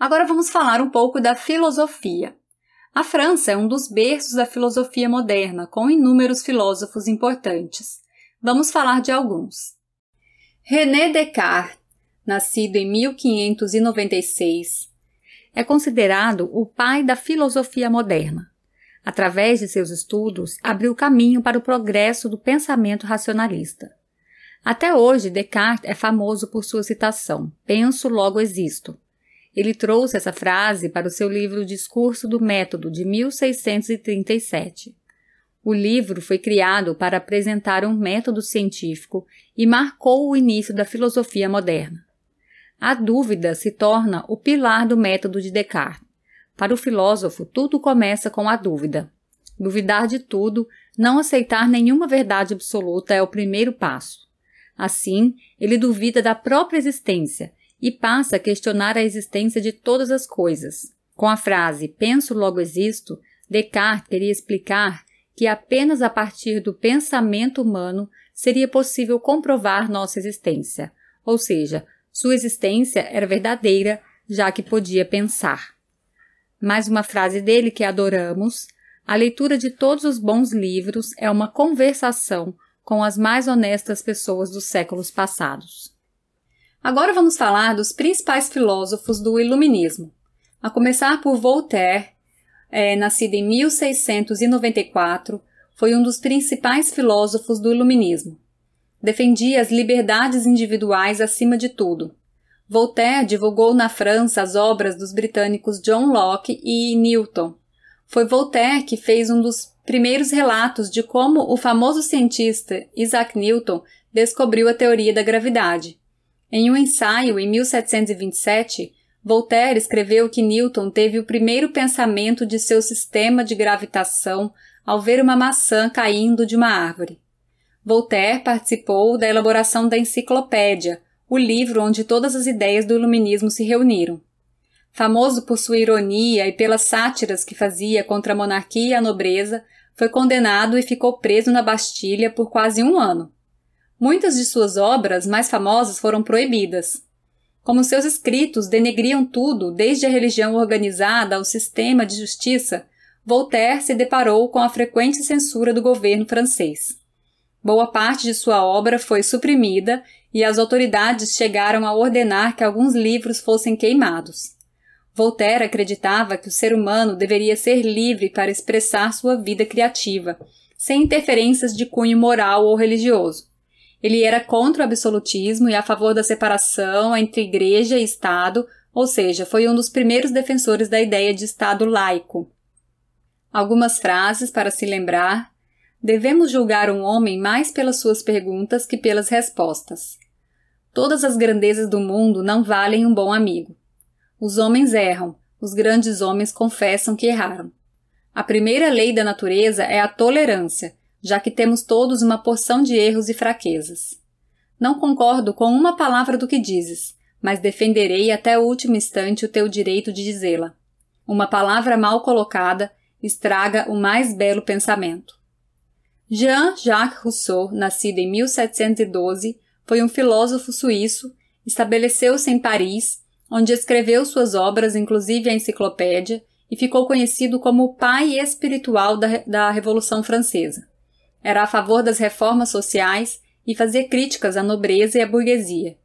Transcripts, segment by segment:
Agora vamos falar um pouco da filosofia. A França é um dos berços da filosofia moderna, com inúmeros filósofos importantes. Vamos falar de alguns. René Descartes, nascido em 1596, é considerado o pai da filosofia moderna. Através de seus estudos, abriu caminho para o progresso do pensamento racionalista. Até hoje, Descartes é famoso por sua citação, "Penso, logo existo". Ele trouxe essa frase para o seu livro Discurso do Método, de 1637. O livro foi criado para apresentar um método científico e marcou o início da filosofia moderna. A dúvida se torna o pilar do método de Descartes. Para o filósofo, tudo começa com a dúvida. Duvidar de tudo, não aceitar nenhuma verdade absoluta é o primeiro passo. Assim, ele duvida da própria existência e passa a questionar a existência de todas as coisas. Com a frase "penso, logo existo", Descartes queria explicar que apenas a partir do pensamento humano seria possível comprovar nossa existência, ou seja, sua existência era verdadeira, já que podia pensar. Mais uma frase dele que adoramos: "A leitura de todos os bons livros é uma conversação com as mais honestas pessoas dos séculos passados". Agora vamos falar dos principais filósofos do Iluminismo. A começar por Voltaire, nascido em 1694, foi um dos principais filósofos do Iluminismo. Defendia as liberdades individuais acima de tudo. Voltaire divulgou na França as obras dos britânicos John Locke e Newton. Foi Voltaire que fez um dos primeiros relatos de como o famoso cientista Isaac Newton descobriu a teoria da gravidade. Em um ensaio, em 1727, Voltaire escreveu que Newton teve o primeiro pensamento de seu sistema de gravitação ao ver uma maçã caindo de uma árvore. Voltaire participou da elaboração da Enciclopédia, o livro onde todas as ideias do Iluminismo se reuniram. Famoso por sua ironia e pelas sátiras que fazia contra a monarquia e a nobreza, foi condenado e ficou preso na Bastilha por quase um ano. Muitas de suas obras mais famosas foram proibidas. Como seus escritos denegriam tudo, desde a religião organizada ao sistema de justiça, Voltaire se deparou com a frequente censura do governo francês. Boa parte de sua obra foi suprimida e as autoridades chegaram a ordenar que alguns livros fossem queimados. Voltaire acreditava que o ser humano deveria ser livre para expressar sua vida criativa, sem interferências de cunho moral ou religioso. Ele era contra o absolutismo e a favor da separação entre igreja e Estado, ou seja, foi um dos primeiros defensores da ideia de Estado laico. Algumas frases para se lembrar: "Devemos julgar um homem mais pelas suas perguntas que pelas respostas. Todas as grandezas do mundo não valem um bom amigo. Os homens erram, os grandes homens confessam que erraram. A primeira lei da natureza é a tolerância, já que temos todos uma porção de erros e fraquezas. Não concordo com uma palavra do que dizes, mas defenderei até o último instante o teu direito de dizê-la. Uma palavra mal colocada estraga o mais belo pensamento." Jean-Jacques Rousseau, nascido em 1712, foi um filósofo suíço, estabeleceu-se em Paris, onde escreveu suas obras, inclusive a Enciclopédia, e ficou conhecido como o pai espiritual da Revolução Francesa. Era a favor das reformas sociais e fazia críticas à nobreza e à burguesia.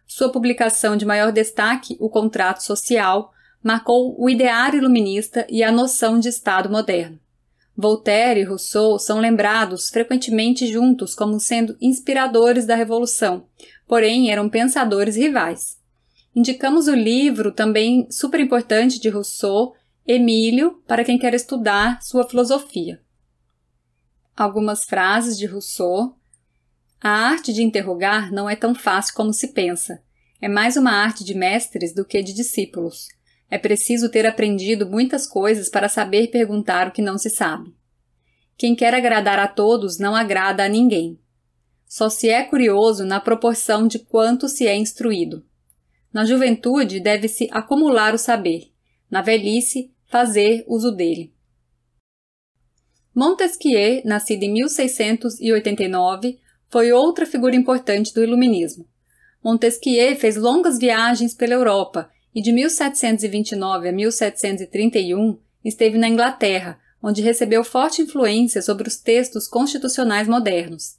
Sua publicação de maior destaque, O Contrato Social, marcou o ideário iluminista e a noção de Estado moderno. Voltaire e Rousseau são lembrados frequentemente juntos como sendo inspiradores da Revolução, porém eram pensadores rivais. Indicamos o livro também super importante de Rousseau, Emílio, para quem quer estudar sua filosofia. Algumas frases de Rousseau: "A arte de interrogar não é tão fácil como se pensa. É mais uma arte de mestres do que de discípulos. É preciso ter aprendido muitas coisas para saber perguntar o que não se sabe. Quem quer agradar a todos não agrada a ninguém. Só se é curioso na proporção de quanto se é instruído. Na juventude deve-se acumular o saber, na velhice fazer uso dele." Montesquieu, nascido em 1689, foi outra figura importante do Iluminismo. Montesquieu fez longas viagens pela Europa e de 1729 a 1731 esteve na Inglaterra, onde recebeu forte influência sobre os textos constitucionais modernos.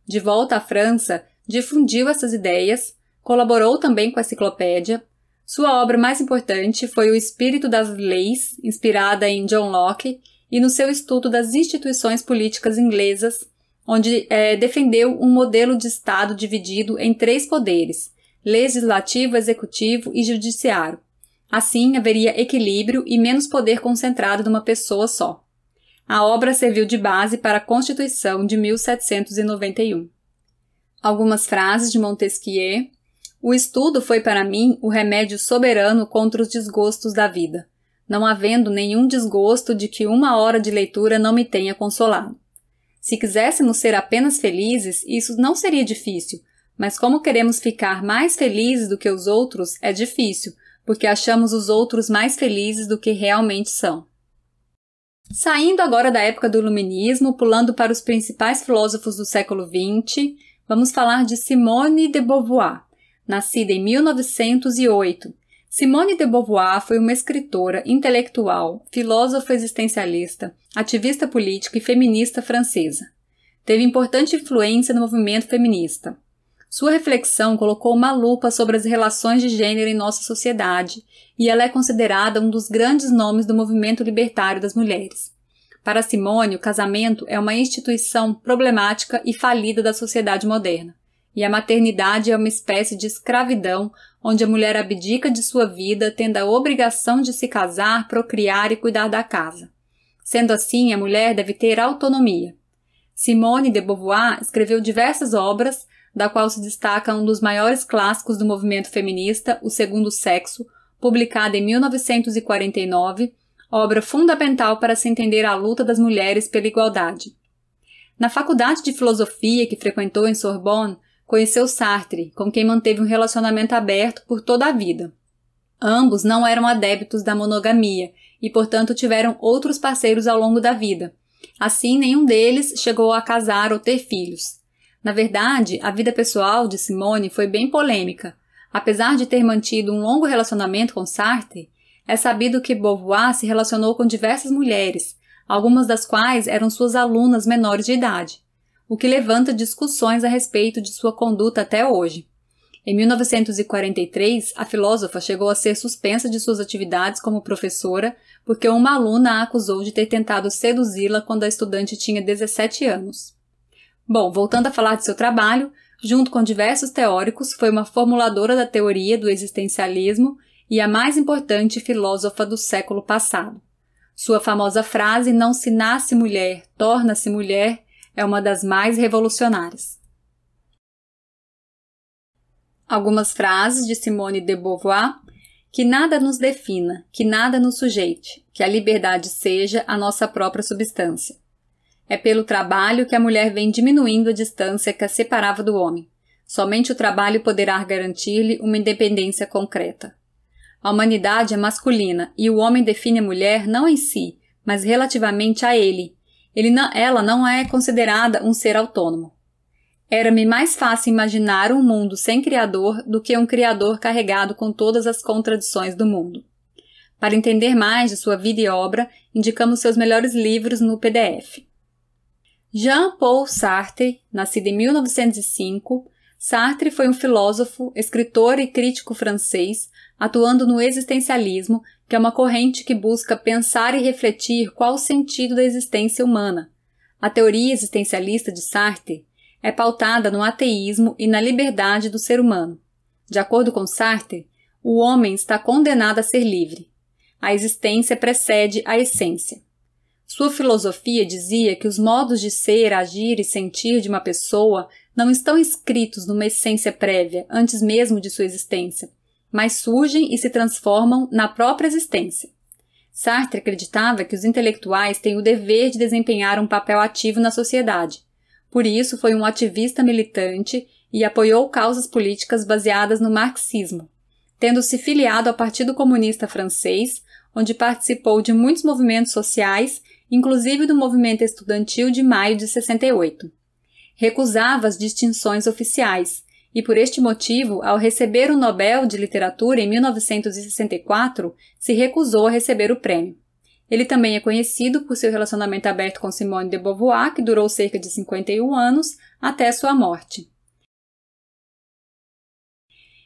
De volta à França, difundiu essas ideias, colaborou também com a enciclopédia. Sua obra mais importante foi O Espírito das Leis, inspirada em John Locke, e no seu estudo das instituições políticas inglesas, onde defendeu um modelo de Estado dividido em 3 poderes, legislativo, executivo e judiciário. Assim, haveria equilíbrio e menos poder concentrado numa pessoa só. A obra serviu de base para a Constituição de 1791. Algumas frases de Montesquieu. O estudo foi para mim o remédio soberano contra os desgostos da vida, não havendo nenhum desgosto de que 1 hora de leitura não me tenha consolado. Se quiséssemos ser apenas felizes, isso não seria difícil, mas como queremos ficar mais felizes do que os outros, é difícil, porque achamos os outros mais felizes do que realmente são. Saindo agora da época do Iluminismo, pulando para os principais filósofos do século XX, vamos falar de Simone de Beauvoir, nascida em 1908. Simone de Beauvoir foi uma escritora, intelectual, filósofa existencialista, ativista política e feminista francesa. Teve importante influência no movimento feminista. Sua reflexão colocou uma lupa sobre as relações de gênero em nossa sociedade e ela é considerada um dos grandes nomes do movimento libertário das mulheres. Para Simone, o casamento é uma instituição problemática e falida da sociedade moderna, e a maternidade é uma espécie de escravidão onde a mulher abdica de sua vida tendo a obrigação de se casar, procriar e cuidar da casa. Sendo assim, a mulher deve ter autonomia. Simone de Beauvoir escreveu diversas obras, da qual se destaca um dos maiores clássicos do movimento feminista, O Segundo Sexo, publicada em 1949, obra fundamental para se entender a luta das mulheres pela igualdade. Na faculdade de filosofia que frequentou em Sorbonne, conheceu Sartre, com quem manteve um relacionamento aberto por toda a vida. Ambos não eram adeptos da monogamia e, portanto, tiveram outros parceiros ao longo da vida. Assim, nenhum deles chegou a casar ou ter filhos. Na verdade, a vida pessoal de Simone foi bem polêmica. Apesar de ter mantido um longo relacionamento com Sartre, é sabido que Beauvoir se relacionou com diversas mulheres, algumas das quais eram suas alunas menores de idade, o que levanta discussões a respeito de sua conduta até hoje. Em 1943, a filósofa chegou a ser suspensa de suas atividades como professora porque uma aluna a acusou de ter tentado seduzi-la quando a estudante tinha 17 anos. Bom, voltando a falar de seu trabalho, junto com diversos teóricos, foi uma formuladora da teoria do existencialismo e a mais importante filósofa do século passado. Sua famosa frase "não se nasce mulher, torna-se mulher" é uma das mais revolucionárias. Algumas frases de Simone de Beauvoir: que nada nos defina, que nada nos sujeite, que a liberdade seja a nossa própria substância. É pelo trabalho que a mulher vem diminuindo a distância que a separava do homem. Somente o trabalho poderá garantir-lhe uma independência concreta. A humanidade é masculina e o homem define a mulher não em si, mas relativamente a ele. Ela não é considerada um ser autônomo. Era-me mais fácil imaginar um mundo sem criador do que um criador carregado com todas as contradições do mundo. Para entender mais de sua vida e obra, indicamos seus melhores livros no PDF. Jean-Paul Sartre, nascido em 1905, Sartre foi um filósofo, escritor e crítico francês, atuando no existencialismo, que é uma corrente que busca pensar e refletir qual o sentido da existência humana. A teoria existencialista de Sartre é pautada no ateísmo e na liberdade do ser humano. De acordo com Sartre, o homem está condenado a ser livre. A existência precede a essência. Sua filosofia dizia que os modos de ser, agir e sentir de uma pessoa não estão inscritos numa essência prévia, antes mesmo de sua existência, mas surgem e se transformam na própria existência. Sartre acreditava que os intelectuais têm o dever de desempenhar um papel ativo na sociedade. Por isso, foi um ativista militante e apoiou causas políticas baseadas no marxismo, tendo-se filiado ao Partido Comunista Francês, onde participou de muitos movimentos sociais, inclusive do movimento estudantil de maio de 68. Recusava as distinções oficiais e por este motivo, ao receber o Nobel de Literatura em 1964, se recusou a receber o prêmio. Ele também é conhecido por seu relacionamento aberto com Simone de Beauvoir, que durou cerca de 51 anos até sua morte.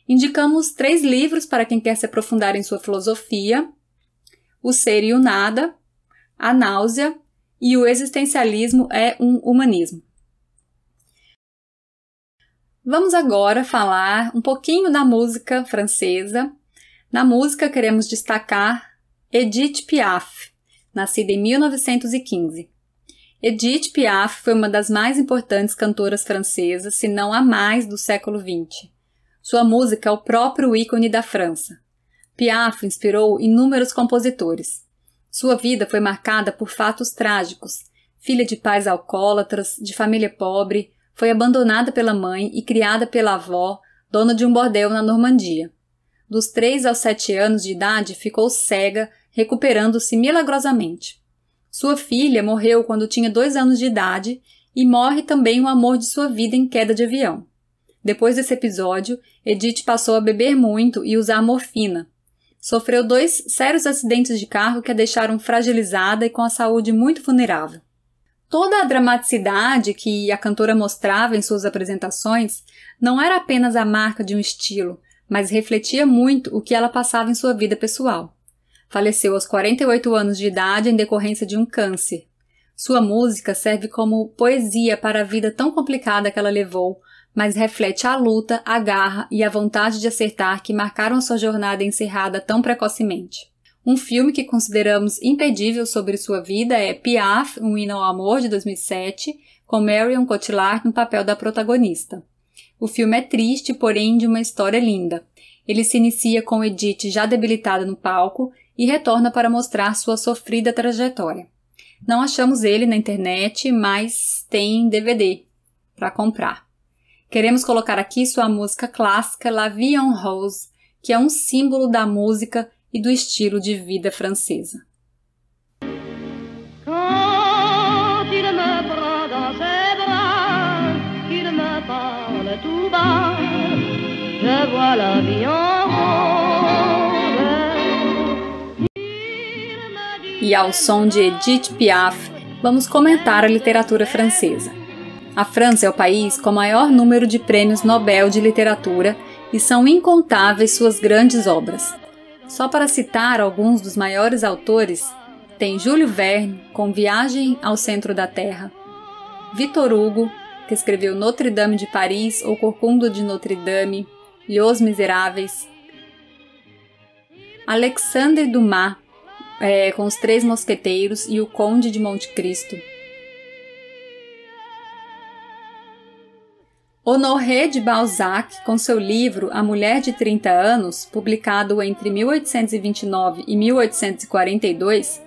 Indicamos 3 livros para quem quer se aprofundar em sua filosofia: O Ser e o Nada, A Náusea e O Existencialismo é um Humanismo. Vamos agora falar um pouquinho da música francesa. Na música queremos destacar Edith Piaf, nascida em 1915. Edith Piaf foi uma das mais importantes cantoras francesas, se não a mais, do século XX. Sua música é o próprio ícone da França. Piaf inspirou inúmeros compositores. Sua vida foi marcada por fatos trágicos. Filha de pais alcoólatras, de família pobre, foi abandonada pela mãe e criada pela avó, dona de um bordel na Normandia. Dos 3 aos 7 anos de idade, ficou cega, recuperando-se milagrosamente. Sua filha morreu quando tinha 2 anos de idade e morre também o amor de sua vida em queda de avião. Depois desse episódio, Edith passou a beber muito e usar morfina. Sofreu 2 sérios acidentes de carro que a deixaram fragilizada e com a saúde muito vulnerável. Toda a dramaticidade que a cantora mostrava em suas apresentações não era apenas a marca de um estilo, mas refletia muito o que ela passava em sua vida pessoal. Faleceu aos 48 anos de idade em decorrência de um câncer. Sua música serve como poesia para a vida tão complicada que ela levou, mas reflete a luta, a garra e a vontade de acertar que marcaram sua jornada encerrada tão precocemente. Um filme que consideramos imperdível sobre sua vida é Piaf, um hino ao amor, de 2007, com Marion Cotillard no papel da protagonista. O filme é triste, porém de uma história linda. Ele se inicia com Edith já debilitada no palco e retorna para mostrar sua sofrida trajetória. Não achamos ele na internet, mas tem DVD para comprar. Queremos colocar aqui sua música clássica La Vie en Rose, que é um símbolo da música e do estilo de vida francesa. Quand il me prend dans ses bras, qu'il me parle tout bas, je vois la vie en rose. E ao som de Edith Piaf, vamos comentar a literatura francesa. A França é o país com o maior número de prêmios Nobel de literatura e são incontáveis suas grandes obras. Só para citar alguns dos maiores autores, tem Júlio Verne, com Viagem ao Centro da Terra, Victor Hugo, que escreveu Notre Dame de Paris ou Corcunda de Notre Dame, e Os Miseráveis, Alexandre Dumas, com Os Três Mosqueteiros e O Conde de Monte Cristo, Honoré de Balzac, com seu livro A Mulher de 30 Anos, publicado entre 1829 e 1842,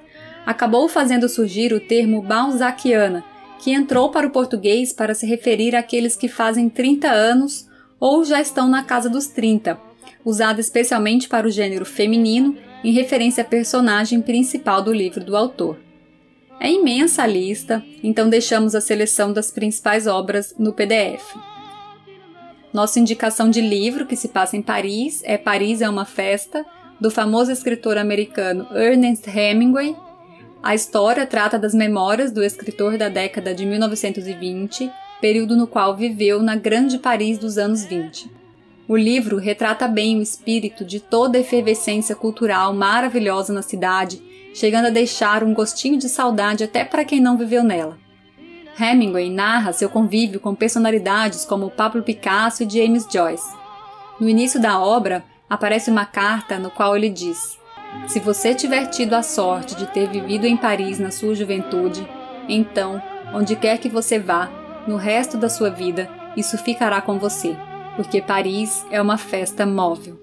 acabou fazendo surgir o termo balzaquiana, que entrou para o português para se referir àqueles que fazem 30 anos ou já estão na casa dos 30, usado especialmente para o gênero feminino, em referência à personagem principal do livro do autor. É imensa a lista, então deixamos a seleção das principais obras no PDF. Nossa indicação de livro, que se passa em Paris, é Paris é uma Festa, do famoso escritor americano Ernest Hemingway. A história trata das memórias do escritor da década de 1920, período no qual viveu na grande Paris dos anos 20. O livro retrata bem o espírito de toda a efervescência cultural maravilhosa na cidade, chegando a deixar um gostinho de saudade até para quem não viveu nela. Hemingway narra seu convívio com personalidades como Pablo Picasso e James Joyce. No início da obra, aparece uma carta no qual ele diz: "Se você tiver tido a sorte de ter vivido em Paris na sua juventude, então, onde quer que você vá, no resto da sua vida, isso ficará com você, porque Paris é uma festa móvel."